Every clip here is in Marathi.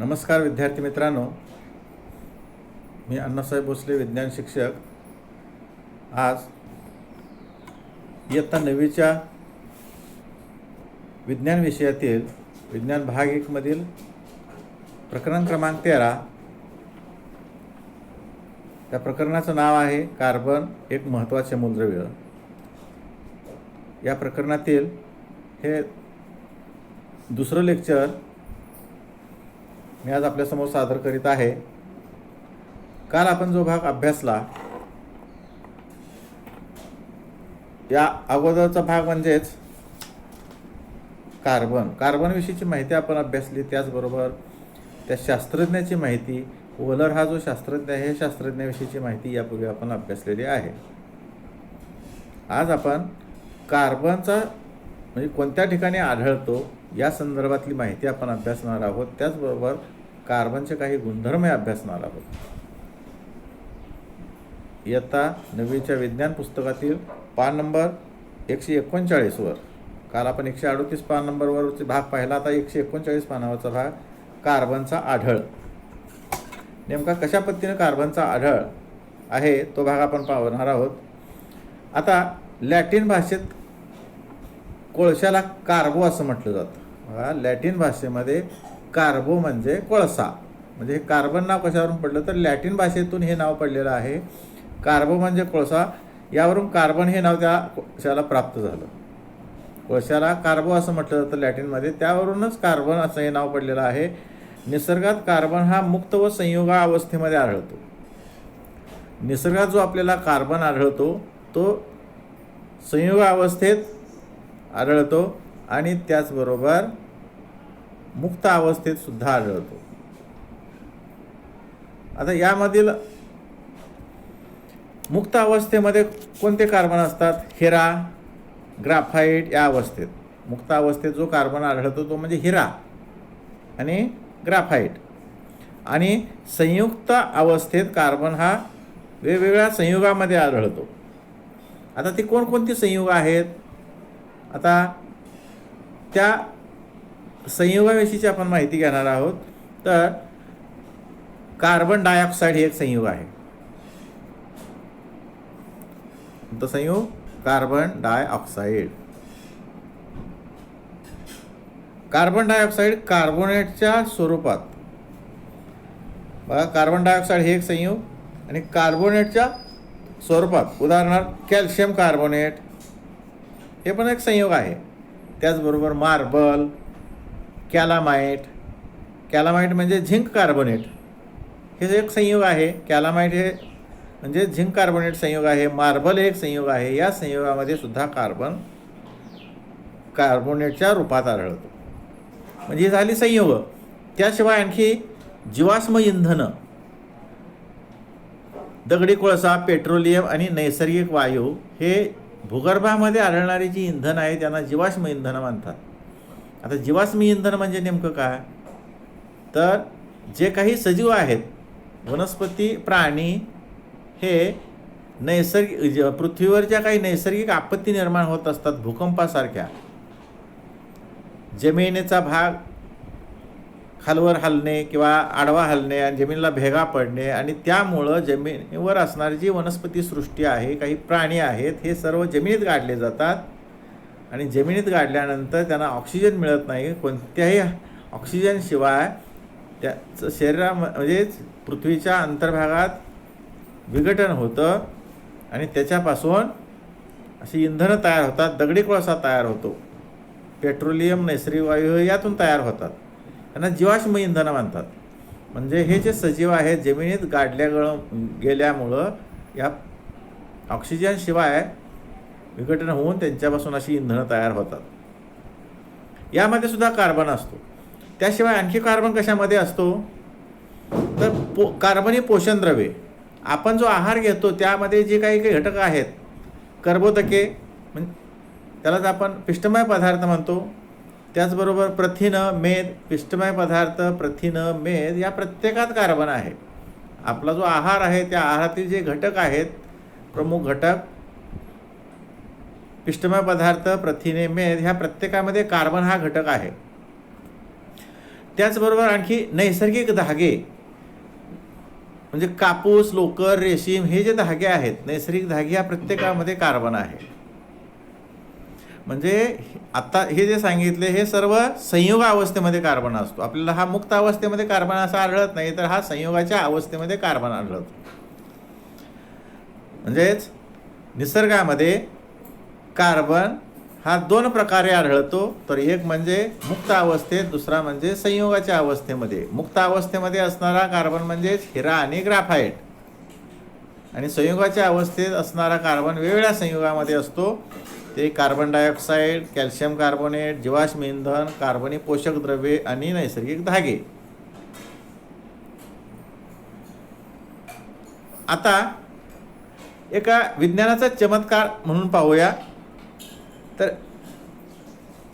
नमस्कार विद्यार्थी मित्रांनो, मी अण्णासाहेब भोसले विज्ञान शिक्षक। आज इयत्ता 9वीच्या विज्ञान विषयातील विज्ञान भाग 1 मधील प्रकरण क्रमांक 13, त्या प्रकरणाचं नाव आहे कार्बन एक महत्त्वाचे मूलद्रव्य। या प्रकरणातील हे दुसरं लेक्चर मी आज आपल्यासमोर सादर करीत आहे। काल आपण जो भाग अभ्यासला, या अगोदरचा भाग म्हणजेच कार्बनविषयीची माहिती आपण अभ्यासली। त्याचबरोबर त्या शास्त्रज्ञाची माहिती, वोलर हा जो शास्त्रज्ञ आहे, शास्त्रज्ञाविषयीची माहिती यापूर्वी आपण अभ्यासलेली आहे। आज आपण कार्बनचा म्हणजे कोणत्या ठिकाणी आढळतो या संदर्भातली माहिती आपण अभ्यासणार आहोत। त्याचबरोबर कार्बनचे काही गुणधर्म अभ्यासणार आहोत। इयत्ता 9वीच्या विज्ञान पुस्तकातील पान नंबर 139 वर, काल आपण 138 पान नंबरवरचे भाग पाहिला, आता 139 पानावरचा भाग कार्बनचा आढळ। नेमका कशा पद्धतीने कार्बनचा आढळ आहे तो भाग आपण पाहणार आहोत। आता लॅटिन भाषेत कोळशाला कार्बो असं म्हटलं जातं। लॅटिन भाषेमध्ये कार्बो म्हणजे कोळसा, म्हणजे हे कार्बन नाव कशावरून पडलं तर लॅटिन भाषेतून हे नाव पडलेलं आहे। कार्बो म्हणजे कोळसा, यावरून कार्बन हे नाव त्या कोळशाला प्राप्त झालं। कोळशाला कार्बो असं म्हटलं जातं लॅटिनमध्ये, त्यावरूनच कार्बन असं हे नाव पडलेलं आहे। निसर्गात कार्बन हा मुक्त व संयुगा अवस्थेमध्ये आढळतो। निसर्गात जो आपल्याला कार्बन आढळतो तो संयुगा अवस्थेत आढळतो आणि त्याचबरोबर मुक्त अवस्थेत सुद्धा आढळतो। आता यामधील मुक्त अवस्थेमध्ये कोणते कार्बन असतात? हिरा, ग्राफाईट या अवस्थेत। मुक्त अवस्थेत जो कार्बन आढळतो तो म्हणजे हिरा आणि ग्राफाईट। आणि संयुक्त अवस्थेत कार्बन हा वेगवेगळ्या संयुगामध्ये आढळतो। आता ती कोणकोणती संयुग आहेत? आता त्या संयुगाविषयीची आपण माहिती घेणार आहोत। तर कार्बन डायऑक्साईड हे एक संयुग आहे। कोणतं संयुग? Carbon dioxide. कार्बन डायऑक्साईड कार्बोनेटच्या स्वरूपात, बघा कार्बन डायऑक्साईड हे एक संयुग आणि कार्बोनेटच्या स्वरूपात, उदाहरणार्थ कॅल्शियम कार्बोनेट हे पण एक संयुग आहे। त्याचबरोबर मार्बल, कॅलामाइट म्हणजे झिंक कार्बोनेट हे एक संयुग आहे। कॅलामाइट हे म्हणजे झिंक कार्बोनेट संयुग आहे। मार्बल हे एक संयुग आहे। या संयुगामध्ये सुद्धा कार्बन कार्बोनेटच्या रूपात आढळतो। म्हणजे झाली संयुग। त्याशिवाय आणखी जीवाश्म इंधन, दगडी कोळसा, पेट्रोलियम आणि नैसर्गिक वायू हे भूगर्भामध्ये आढळणारी जी इंधन आहे त्यांना जीवाश्म इंधन म्हणतात। आता जीवाश्म इंधन म्हणजे नेमकं काय? तर जे काही सजीव आहेत, वनस्पती, प्राणी, हे नैसर्गिक पृथ्वीवर ज्या काही नैसर्गिक आपत्ती निर्माण होत असतात, भूकंपासारख्या, जमिनीचा भाग खालवर हलणे किंवा आडवा हलणे आणि जमिनीला भेगा पडणे, आणि त्यामुळं जमिनीवर असणारी जी वनस्पती सृष्टी आहे, काही प्राणी आहेत, हे सर्व जमिनीत गाडले जातात। आणि जमिनीत गाडल्यानंतर त्यांना ऑक्सिजन मिळत नाही। कोणत्याही ऑक्सिजनशिवाय त्याचं म्हणजे पृथ्वीच्या अंतर्भागात विघटन होतं आणि त्याच्यापासून अशी इंधनं तयार होतात। दगडी कोळसा तयार होतो, पेट्रोलियम, नैसर्गिक वायू यातून तयार होतात। त्यांना जीवाश्म इंधन म्हणतात। म्हणजे हे जे सजीव आहेत जमिनीत गेल्यामुळं या ऑक्सिजनशिवाय विघटन होऊन त्यांच्यापासून अशी इंधनं तयार होतात। यामध्ये सुद्धा कार्बन असतो। त्याशिवाय आणखी कार्बन कशामध्ये असतो? तर कार्बन ही पोषण द्रव्ये, आपण जो आहार घेतो त्यामध्ये जे काही घटक आहेत, कर्बोदके म्हणजे त्यालाच आपण पिष्टमय पदार्थ म्हणतो। त्याचबरोबर प्रथिनं, मेद, पिष्टमय पदार्थ, प्रथिनं, मेद या प्रत्येकात कार्बन आहे। आपला जो आहार आहे त्या आहारातील जे घटक आहेत, प्रमुख घटक, पिष्टमय पदार्थ, प्रथिने, मेद ह्या प्रत्येकामध्ये कार्बन हा घटक आहे। त्याचबरोबर आणखी नैसर्गिक धागे, म्हणजे कापूस, लोकर, रेशीम हे जे धागे आहेत, नैसर्गिक धागे, या प्रत्येकामध्ये कार्बन आहे. म्हणजे आता हे जे सांगितले हे सर्व संयोग अवस्थेमध्ये कार्बन असतो. आपल्याला हा मुक्त अवस्थेमध्ये कार्बन असा आढळत नाही, तर हा संयोगाच्या अवस्थेमध्ये कार्बन आढळतो. म्हणजेच निसर्गामध्ये कार्बन हा 2 प्रकारे आढळतो. तर एक म्हणजे मुक्त अवस्थेत, दुसरा म्हणजे संयोगाच्या अवस्थेमध्ये. मुक्त अवस्थेमध्ये असणारा कार्बन म्हणजेच हिरा आणि ग्राफाईट, आणि संयोगाच्या अवस्थेत असणारा कार्बन वेगवेगळ्या संयोगामध्ये असतो. ते कार्बन डायऑक्साईड, कॅल्शियम कार्बोनेट, जीवाश्म इंधन, कार्बनी पोषक द्रव्ये आणि नैसर्गिक धागे. आता एका विज्ञानाचा चमत्कार म्हणून पाहूया. तर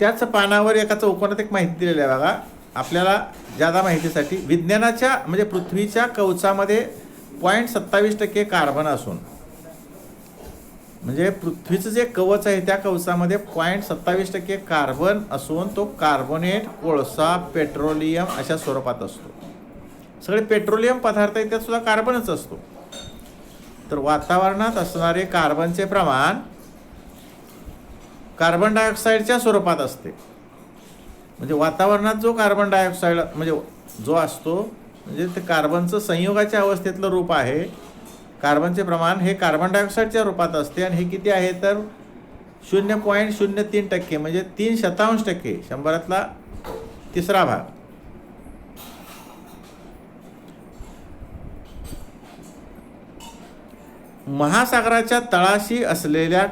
त्याच पानावर एका चौकोनात एक माहिती दिलेली आहे बघा. आपल्याला जादा माहितीसाठी, विज्ञानाच्या म्हणजे पृथ्वीच्या कवचामध्ये 0.27% कार्बन असून, म्हणजे पृथ्वीचं जे कवच आहे त्या कवचामध्ये 0.27% कार्बन असून तो कार्बोनेट, कोळसा, पेट्रोलियम अशा स्वरूपात असतो. सगळे पेट्रोलियम पदार्थ आहेत त्यात सुद्धा कार्बनच असतो. तर वातावरणात असणारे कार्बनचे प्रमाण कार्बन डायऑक्साईडच्या स्वरूपात असते. म्हणजे वातावरणात जो कार्बन डायऑक्साईड म्हणजे जो असतो, म्हणजे ते कार्बनचं संयोगाच्या अवस्थेतलं रूप आहे. कार्बनचे प्रमाण हे कार्बन डायऑक्साईडच्या रूपात असते, आणि हे किती आहे तर 0.03%, म्हणजे 0.03%, 100तला 3रा भाग. महासागराच्या तळाशी असलेल्या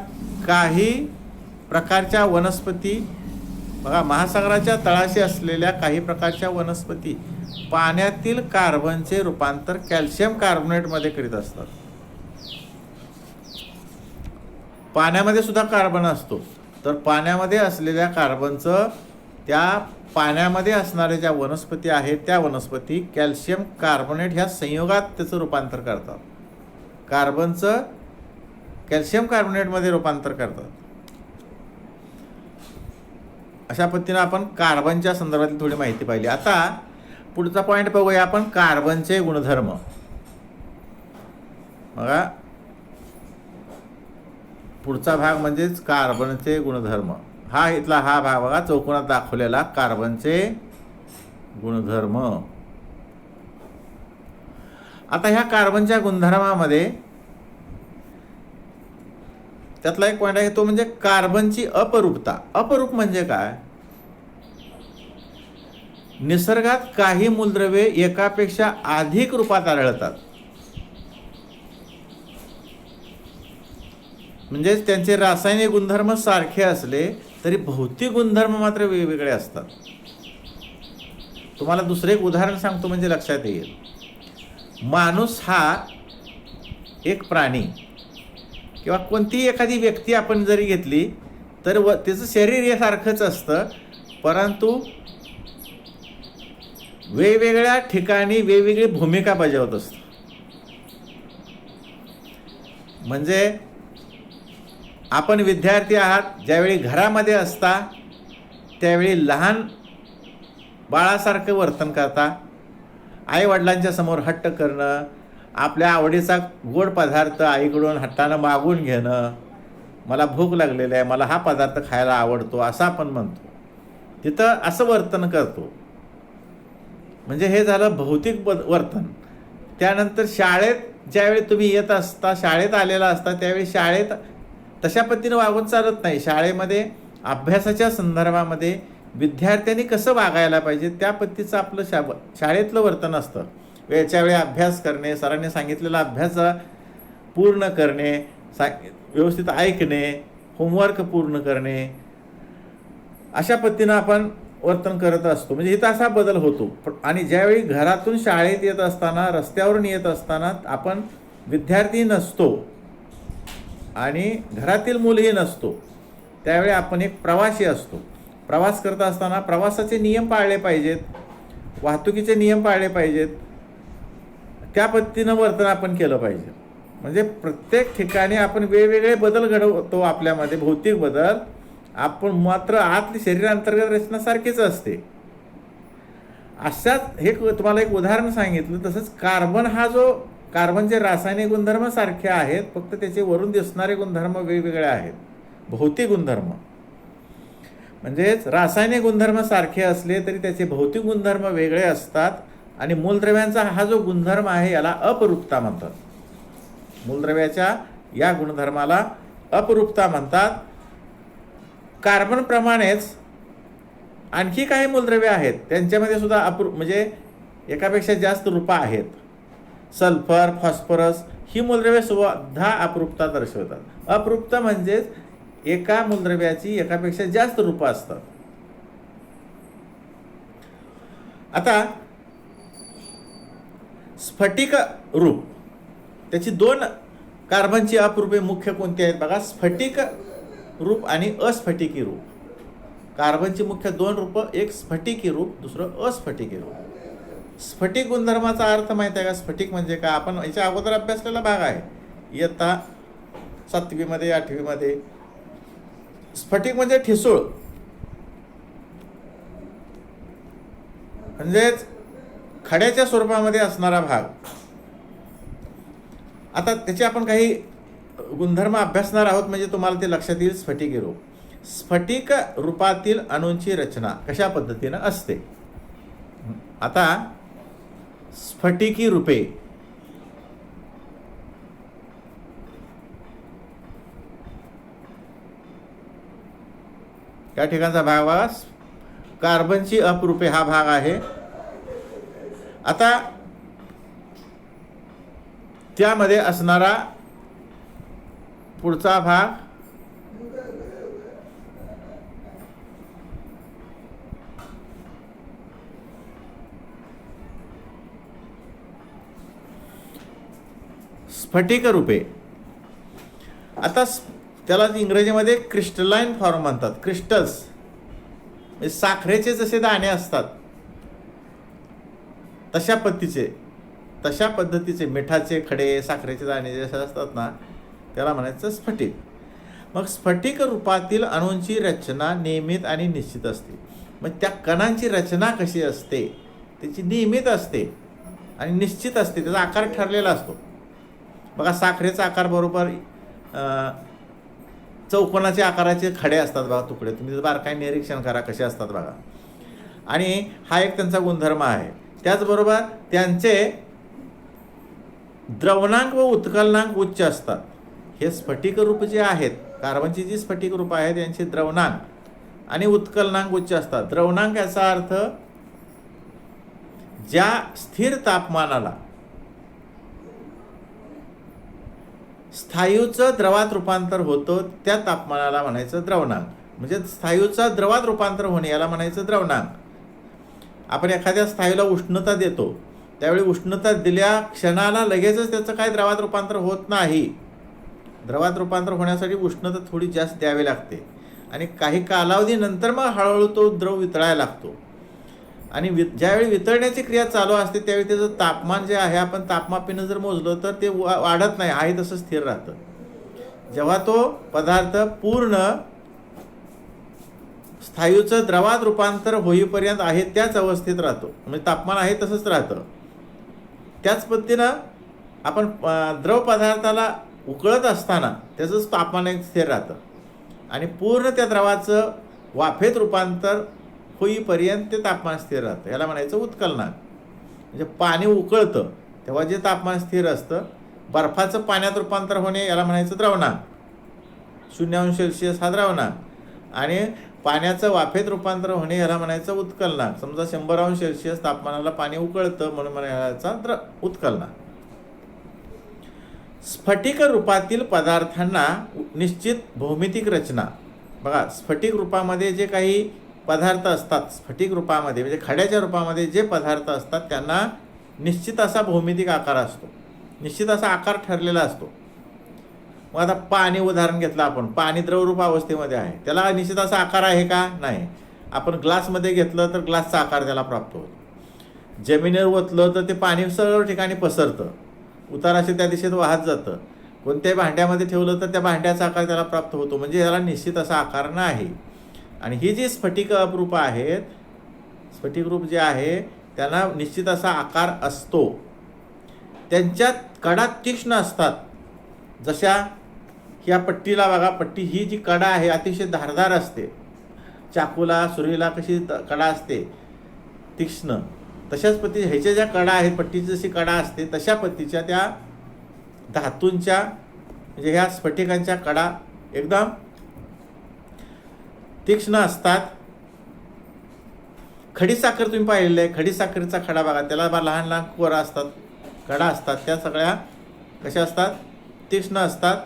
काही प्रकारच्या वनस्पती बघा, महासागराच्या तळाशी असलेल्या काही प्रकारच्या वनस्पती पाण्यातील कार्बनचे रूपांतर कॅल्शियम कार्बोनेटमध्ये करीत असतात. पाण्यामध्ये सुद्धा कार्बन असतो. तर पाण्यामध्ये असलेल्या कार्बनचं त्या पाण्यामध्ये असणाऱ्या ज्या वनस्पती आहेत त्या वनस्पती कॅल्शियम कार्बोनेट ह्या संयोगात त्याचं रूपांतर करतात. कार्बनचं कॅल्शियम कार्बोनेटमध्ये रूपांतर करतात. अशा पद्धतीनं आपण कार्बनच्या संदर्भातली थोडी माहिती पाहिली. आता पुढचा पॉईंट बघूया आपण, कार्बनचे गुणधर्म. बघा, पुढचा भाग म्हणजेच कार्बनचे गुणधर्म. हा इथला हा भाग बघा, चौकोनात दाखवलेला कार्बनचे गुणधर्म. आता ह्या कार्बनच्या गुणधर्मामध्ये त्यातला एक पॉईंट आहे तो म्हणजे कार्बनची अपरूपता. अपरूप म्हणजे काय? निसर्गात काही मूलद्रव्ये एकापेक्षा अधिक रूपात आढळतात, म्हणजेच त्यांचे रासायनिक गुणधर्म सारखे असले तरी भौतिक गुणधर्म मात्र वेगवेगळे असतात. तुम्हाला दुसरे एक उदाहरण सांगतो म्हणजे लक्षात येईल. माणूस हा एक प्राणी किंवा कोणतीही एखादी व्यक्ती आपण जरी घेतली तर त्याचं शरीर हे सारखंच असतं, परंतु वेगवेगळ्या ठिकाणी वेगवेगळी भूमिका बजावत असतं. म्हणजे आपण विद्यार्थी आहात, ज्यावेळी घरामध्ये असता त्यावेळी लहान बाळासारखं वर्तन करता, आईवडिलांच्या समोर हट्ट करणं, आपल्या आवडीचा गोड पदार्थ आईकडून हट्टानं मागून घेणं, मला भूक लागलेली आहे, मला हा पदार्थ खायला आवडतो असं आपण म्हणतो. तिथं असं वर्तन करतो. म्हणजे हे झालं भौतिक वर्तन. त्यानंतर शाळेत ज्यावेळी तुम्ही येत असता, शाळेत आलेला असता, त्यावेळी शाळेत तशा पद्धतीनं वागून चालत नाही. शाळेमध्ये अभ्यासाच्या संदर्भामध्ये विद्यार्थ्यांनी कसं वागायला पाहिजे त्या पद्धतीचं आपलं शाळेतलं वर्तन असतं. वेळच्या वेळी अभ्यास करणे, सरांनी सांगितलेला अभ्यास पूर्ण करणे, व्यवस्थित ऐकणे, होमवर्क पूर्ण करणे, अशा पद्धतीनं आपण वर्तन करत असतो. म्हणजे इथं असा बदल होतो. आणि ज्यावेळी घरातून शाळेत येत असताना, रस्त्यावरून येत असताना आपण विद्यार्थी नसतो आणि घरातील मुलंही नसतो, त्यावेळी आपण एक प्रवासी असतो. प्रवास करत असताना प्रवासाचे नियम पाळले पाहिजेत, वाहतुकीचे नियम पाळले पाहिजेत, त्या पद्धतीनं वर्तन आपण केलं पाहिजे. म्हणजे प्रत्येक ठिकाणी आपण वेगवेगळे बदल घडवतो आपल्यामध्ये, भौतिक बदल. आपण मात्र आतली शरीरांतर्गत रचना सारखीच असते. अशाच हे तुम्हाला एक उदाहरण सांगितलं. तसंच कार्बन हा जो कार्बनचे रासायनिक गुणधर्म सारखे आहेत, फक्त त्याचे वरून दिसणारे गुणधर्म वेगवेगळे आहेत. भौतिक गुणधर्म म्हणजेच रासायनिक गुणधर्म सारखे असले तरी त्याचे भौतिक गुणधर्म वेगळे असतात. आणि मूलद्रव्यांचा हा जो गुणधर्म आहे याला अपरूपता म्हणतात. मूलद्रव्याच्या या गुणधर्माला अपरूपता म्हणतात. कार्बनप्रमाणेच आणखी काही मूलद्रव्ये आहेत, त्यांच्यामध्ये सुद्धा म्हणजे एकापेक्षा जास्त रूपं आहेत. सल्फर, फॉस्फरस ही मूलद्रव्ये सुद्धा अपरूपता दर्शवतात. अपरूपता म्हणजेच एका मूलद्रव्याची एकापेक्षा जास्त रूपं असतात. आता स्फटिक रूप, त्याची दोन कार्बनची अपरूपे मुख्य कोणती आहेत बघा. स्फटिक रूप आणि अस्फटिकी रूप. कार्बनची मुख्य दोन रूपं, एक स्फटिकी रूप, दुसरं अस्फटिकी रूप. स्फटिक गुणधर्माचा अर्थ माहिती आहे का? स्फटिक म्हणजे काय आपण याच्या अगोदर अभ्यासलेला भाग आहे इयत्ता 7वी मध्ये 8वी मध्ये. स्फटिक म्हणजे ठिसूळ, म्हणजेच खड्याच्या स्वरूपामध्ये असणारा भाग. आता त्याचे आपण काही गुणधर्म अभ्यासणार आहोत, म्हणजे तुम्हाला ते लक्षात येईल. स्फटिकी रूप, स्फटिक रूपातील अणूंची रचना कशा पद्धतीनं असते. आता स्फटिकी रूपे, या ठिकाणचा भाग बघा. कार्बनची अपरूपे हा भाग आहे. आता त्यामध्ये असणारा पुढचा भाग स्फटिक रूपे. आता त्याला इंग्रजीमध्ये क्रिस्टलाइन फॉर्म म्हणतात. क्रिस्टल्स म्हणजे साखरेचे जसे दाणे असतात तशा पद्धतीचे मिठाचे खडे, साखरेचे दाणे जसे असतात ना, त्याला म्हणायचं स्फटिक. मग स्फटिक रूपातील अणूंची रचना नियमित आणि निश्चित असते. मग त्या कणांची रचना कशी असते, त्याची नियमित असते आणि निश्चित असते, त्याचा आकार ठरलेला असतो. बघा साखरेचा आकार बरोबर चौकोनाचे आकाराचे खडे असतात बघा, तुकडे. तुम्ही बारकाईने निरीक्षण करा कसे असतात बघा. आणि हा एक त्यांचा गुणधर्म आहे. त्याचबरोबर त्यांचे द्रवणांक व उत्कलनांक उच्च असतात. हे स्फटिक रूप जे आहेत, कार्बनची जी स्फटिक रूप आहेत, यांचे द्रवणांक आणि उत्कलनांक उच्च असतात. द्रवणांक याचा अर्थ ज्या स्थिर तापमानाला स्थायूचं द्रवात रूपांतर होतं त्या तापमानाला म्हणायचं द्रवणांक. म्हणजे स्थायूचं द्रवात रूपांतर होणे याला म्हणायचं द्रवणांक. आपण एखाद्या स्थायूला उष्णता देतो, त्यावेळी उष्णता दिल्या क्षणाला लगेचच त्याचं काय द्रवात रूपांतर होत नाही. द्रवात रूपांतर होण्यासाठी उष्णता थोडी जास्त द्यावी लागते आणि काही कालावधीनंतर मग हळूहळू तो द्रव वितळायला लागतो. आणि ज्यावेळी वितळण्याची क्रिया चालू असते त्यावेळी त्याचं तापमान जे आहे, आपण तापमापीनं जर मोजलं तर ते वाढत नाही, आहे तसं स्थिर राहतं. जेव्हा तो पदार्थ पूर्ण स्थायूचं द्रवात रूपांतर होईपर्यंत आहे त्याच अवस्थेत राहतो, म्हणजे तापमान आहे तसंच राहतं. त्याच पद्धतीनं आपण द्रव पदार्थाला उकळत असताना त्याचंच तापमान एक स्थिर राहतं आणि पूर्ण त्या द्रवाचं वाफेत रूपांतर होईपर्यंत ते तापमान स्थिर राहतं. याला म्हणायचं उत्कलनांक. म्हणजे पाणी उकळतं तेव्हा जे तापमान स्थिर असतं, बर्फाचं पाण्यात रूपांतर होणे याला म्हणायचं द्रवणांक. 0°C हा द्रवणांक. आणि पाण्याचं वाफेत रूपांतर होणे याला म्हणायचं उत्कलनांक. समजा 100°C तापमानाला पाणी उकळतं म्हणून म्हणायचा उत्कलनांक. स्फटिक रूपातील पदार्थांना निश्चित भौमितिक रचना. बघा स्फटिक रूपामध्ये जे काही पदार्थ असतात, स्फटिक रूपामध्ये म्हणजे खड्याच्या रूपामध्ये जे पदार्थ असतात त्यांना निश्चित असा भौमितिक आकार असतो, निश्चित असा आकार ठरलेला असतो. मग आता पाणी उदाहरण घेतलं आपण, पाणी द्रवरूप अवस्थेमध्ये आहे, त्याला निश्चित असा आकार आहे का? नाही. आपण ग्लासमध्ये घेतलं तर ग्लासचा आकार त्याला प्राप्त होतो. जमिनीवर ओतलं तर ते पाणी सर्व ठिकाणी पसरतं, उताराशी त्या दिशेत वाहत जातं. कोणत्याही भांड्यामध्ये ठेवलं तर त्या भांड्याचा आकार त्याला प्राप्त होतो, म्हणजे याला निश्चित असा आकार नाही. आणि ही जी स्फटिक अपरूप आहेत, स्फटिक रूप जे आहे त्यांना निश्चित असा आकार असतो. त्यांच्यात कडा तीक्ष्ण असतात. जशा ह्या पट्टीला बघा, पट्टी ही जी कडा आहे अतिशय धारदार असते. चाकूला सुरीला कशी कडा असते तीक्ष्ण, तशाच पद्धती ह्याच्या ज्या कडा आहेत, पट्टीची जशी कडा असते तशा पद्धतीच्या त्या धातूंच्या म्हणजे ह्या स्फटिकांच्या कडा एकदम तीक्ष्ण असतात. खडीसाखर तुम्ही पाहिलेलं आहे, खडीसाखरेचा खडा बघा, त्याला लहान लहान कोरा असतात, कडा असतात, त्या सगळ्या कशा असतात, तीक्ष्ण असतात.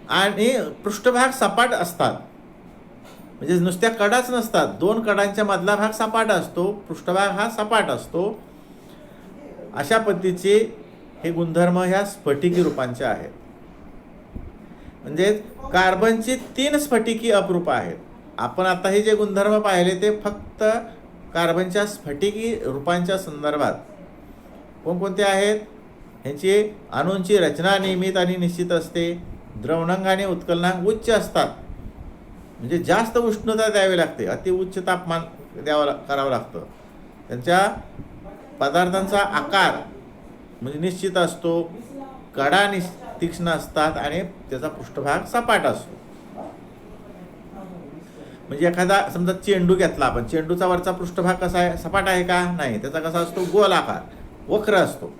आणि पृष्ठभाग सपाट असतात, म्हणजे नुसत्या कडाच नसतात, दोन कडांच्या मधला भाग सपाट असतो, पृष्ठभाग हा सपाट असतो. अशा पद्धतीचे हे गुणधर्म ह्या स्फटिकी रूपांचे आहेत. म्हणजे कार्बनची 3 स्फटिकी अपरूप आहेत. आपण आता हे जे गुणधर्म पाहिले ते फक्त कार्बनच्या स्फटिकी रूपांच्या संदर्भात. कोणकोणते आहेत? ह्यांची अणूंची रचना नियमित आणि निश्चित असते. द्रवणांक आणि उत्कलनांक उच्च असतात, म्हणजे जास्त उष्णता द्यावी लागते, अति उच्च तापमान करावं लागतं. त्यांच्या पदार्थांचा आकार म्हणजे निश्चित असतो, कडा तीक्ष्ण असतात आणि त्याचा पृष्ठभाग सपाट असतो. म्हणजे एखादा समजा चेंडू घेतला आपण, चेंडूचा वरचा पृष्ठभाग कसा आहे, सपाट आहे का? नाही. त्याचा कसा असतो, गोल आकार, वक्र असतो.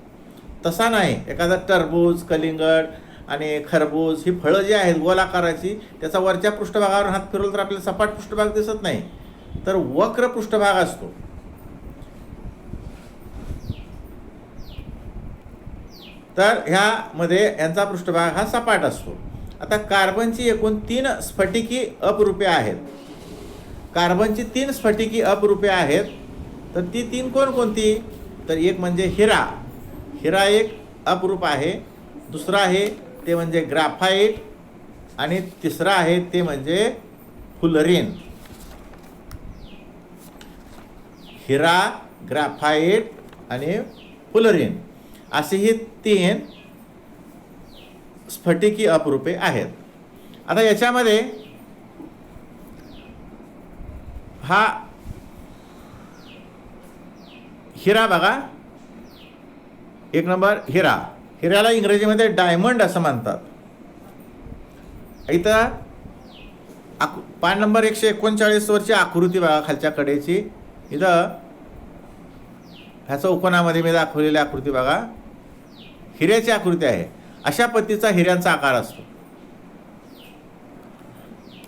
तसा नाही. एखादा टरबूज, कलिंगड आणि खरबूज ही फळं जी आहेत गोल आकाराची, त्याचा वरच्या पृष्ठभागावर हात फिरवला तर आपल्याला सपाट पृष्ठभाग दिसत नाही, तर वक्र पृष्ठभाग असतो. तर ह्यामध्ये यांचा पृष्ठभाग हा सपाट असतो. आता कार्बनची एकूण 3 स्फटिकी अपरूपे आहेत. कार्बनची 3 स्फटिकी अपरूपे आहेत. तर ती 3 कोणकोणती? तर एक म्हणजे हिरा, हिरा एक अपरूप आहे. दुसरा आहे ते म्हणजे ग्राफाईट आणि तिसरा आहे ते म्हणजे फुलरीन. हिरा, ग्राफाईट आणि फुलरीन असे ही 3 स्फटिकी अपरूपे आहेत. आता याच्यामध्ये हा हिरा बघा, 1 नंबर हिरा. हिऱ्याला इंग्रजीमध्ये डायमंड असं म्हणतात. इथं पान नंबर 139 वरची आकृती बघा, खालच्या कडेची. इथं ह्या चौकोनामध्ये मी दाखवलेली आकृती बघा, हिऱ्याची आकृती आहे. अशा पद्धतीचा हिऱ्यांचा आकार असतो.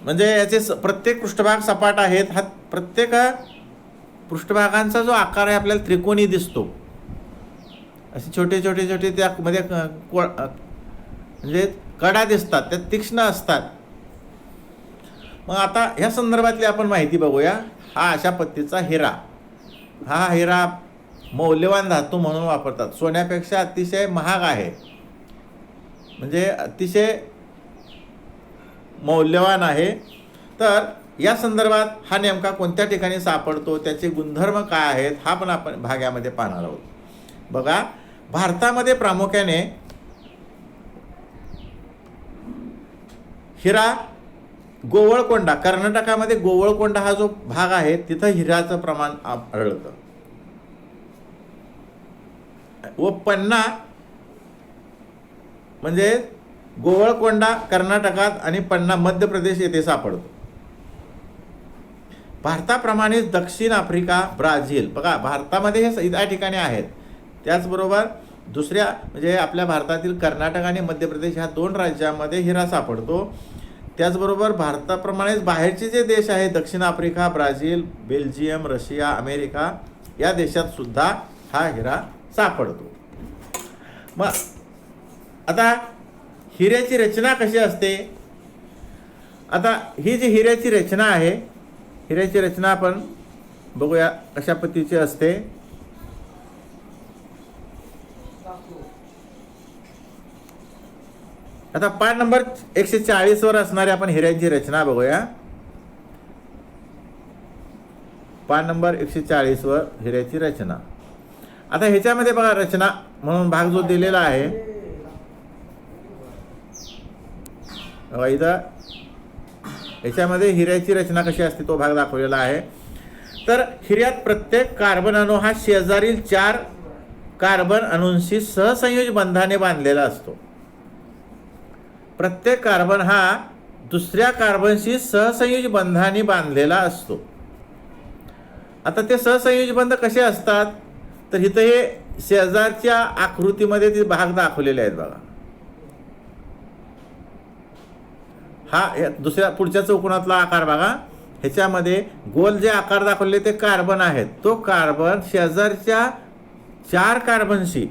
म्हणजे याचे प्रत्येक पृष्ठभाग सपाट आहेत. हा प्रत्येक पृष्ठभागांचा जो आकार आहे आपल्याला त्रिकोणी दिसतो. असे छोटे छोटे छोटे त्यामध्ये म्हणजे कडा दिसतात, त्या तीक्ष्ण असतात. मग आता ह्या संदर्भातली आपण माहिती बघूया. हा अशा पद्धतीचा हिरा, हा हिरा मौल्यवान धातू म्हणून वापरतात. सोन्यापेक्षा अतिशय महाग आहे, म्हणजे अतिशय मौल्यवान आहे. तर या संदर्भात हा नेमका कोणत्या ठिकाणी सापडतो, त्याचे गुणधर्म काय आहेत, हा पण आपण भागामध्ये पाहणार आहोत. बघा, भारतामध्ये प्रामुख्याने हिरा गोवळकोंडा, कर्नाटकामध्ये गोवळकोंडा हा जो भाग आहे तिथं हिऱ्याचं प्रमाण आढळतं. व पन्ना म्हणजे गोवळकोंडा कर्नाटकात आणि पन्ना मध्य प्रदेश येथे सापडतो. भारताप्रमाणेच दक्षिण आफ्रिका, ब्राझील, बघा भारतामध्ये हे या ठिकाणी आहेत. त्याचबरोबर दुसऱ्या म्हणजे आपल्या भारतातील कर्नाटक आणि मध्य प्रदेश ह्या 2 राज्यांमध्ये हिरा सापडतो. त्याचबरोबर भारताप्रमाणेच बाहेरचे जे देश आहेत, दक्षिण Africa, Brazil, Belgium, Russia, America या देशात सुद्धा हा हिरा सापडतो. मग आता हिऱ्याची रचना कशी असते? आता ही जी हिऱ्याची रचना आहे, हिऱ्याची रचना आपण बघूया कशा पद्धतीची असते. आता पान नंबर 140 वर असणारी आपण हिऱ्यांची रचना बघूया. पान नंबर 140 वर हिऱ्याची रचना. आता ह्याच्यामध्ये बघा रचना म्हणून भाग जो दिलेला आहे, इथं ह्याच्यामध्ये हिऱ्याची रचना कशी असते तो भाग दाखवलेला आहे. तर हिऱ्यात प्रत्येक कार्बन अणू हा शेजारील 4 कार्बन अणूंशी सहसंयोजी बंधाने बांधलेला असतो. प्रत्येक कार्बन हा दुसऱ्या कार्बनशी सहसंयोजी बंधाने बांधलेला असतो. आता ते सहसंयोजी बंध कसे असतात, तर इथं हे शेजारच्या आकृतीमध्ये ते भाग दाखवलेले आहेत बघा. हा दुसऱ्या पुढच्या चौकोनातला आकार बघा. ह्याच्यामध्ये गोल जे आकार दाखवले ते कार्बन आहेत. तो कार्बन शेजारच्या 4 कार्बनशी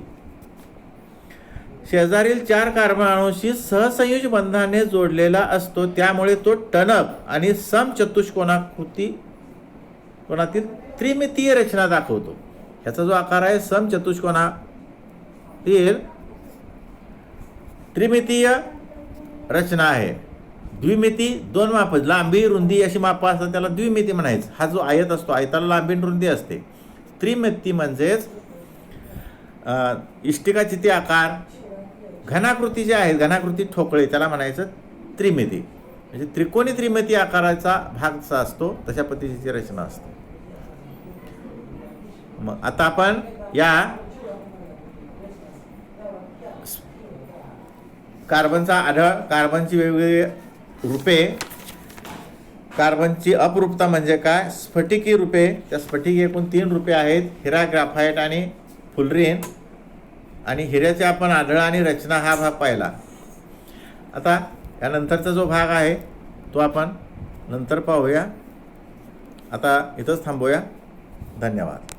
शेजारील 4 कार्बन अणूंशी सहसंयोजी बंधाने जोडलेला असतो. त्यामुळे तो टणक आणि समचतुष्कोणातील त्रिमितीय रचना दाखवतो. ह्याचा जो आकार आहे समचतुष्कोणातील त्रिमितीय रचना आहे. द्विमिती 2 माप, लांबी रुंदी अशी मापं असतात, त्याला द्विमिती म्हणायचं. हा जो आयत असतो, आयताला लांबी रुंदी असते. त्रिमिती म्हणजेच इष्टिकाचिती आकार, घनाकृती जे आहेत, घनाकृती ठोकळे, त्याला म्हणायचं त्रिमिती. म्हणजे त्रिकोणी त्रिमिती आकाराचा भाग जसा असतो तशा पद्धतीची रचना असते. मग आता आपण या कार्बनची वेगवेगळी रूपे, कार्बनची अपरूपता म्हणजे काय, स्फटिकी रूपे. त्या स्फटिकी एकूण 3 रूपे आहेत, हिरा, ग्राफाईट आणि फुलरीन. आणि हिऱ्याचे आपण आढळ आणि रचना हा भाग पाहिला. आता यानंतरचा जो भाग आहे तो आपण नंतर पाहूया. आता इथंच थांबूया. धन्यवाद.